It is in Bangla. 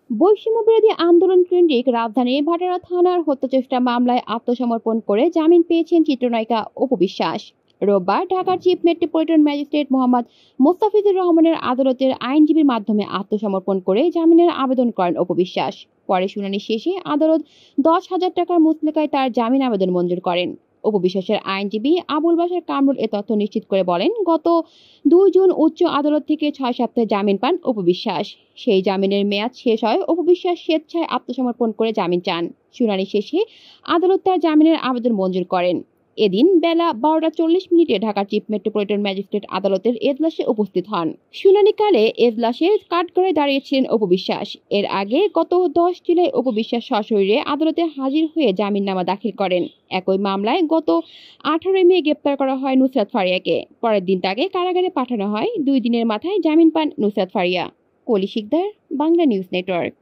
বৈষম্য বিরোধী আন্দোলন কেন্দ্রিক রাজধানীর ভাটারা থানার হত্যাচেষ্টা মামলায় আত্মসমর্পণ করে জামিন পেয়েছেন চিত্রনায়িকা অপু বিশ্বাস। রোববার ঢাকার chief metropolitan magistrate Mohammad Mostafizur রহমানের আদালতের আইনজীবীর মাধ্যমে আত্মসমর্পণ করে জামিনের আবেদন করেন অপু বিশ্বাস। পরে শুনানি শেষে আদালত 10,000 টাকার মুচলেকায় তার জামিন আবেদন মঞ্জুর করেন। অপু বিশ্বাসের আইনজীবী আবুল বাশার কামরুল এ তথ্য নিশ্চিত করে বলেন, গত 2 জুন উচ্চ আদালত থেকে 6 সপ্তাহে জামিন পান অপু বিশ্বাস। সেই জামিনের মেয়াদ শেষ হয় অপু বিশ্বাস স্বেচ্ছায় আত্মসমর্পণ করে জামিন চান। শুনানি শেষে আদালত তার জামিনের আবেদন মঞ্জুর করেন। এদিন বেলা 12:40 ঢাকা চিফ মেট্রোপলিটন ম্যাজিস্ট্রেট আদালতের এজলাসে উপস্থিত হন। শুনানিকালে এজলাসের কাঠগড়ায় দাঁড়িয়েছিলেন অপু বিশ্বাস। এর আগে গত 10 জুলাই অপু বিশ্বাস সশরীরে আদালতে হাজির হয়ে জামিননামা দাখিল করেন। একই মামলায় গত 18 মে গ্রেপ্তার করা হয় নুসরাত ফারিয়াকে। পরের দিন তাকে কারাগারে পাঠানো হয়। 2 দিনের মাথায় জামিন পান নুসরাত ফারিয়া। কলি শিকদার, বাংলা নিউজ নেটওয়ার্ক।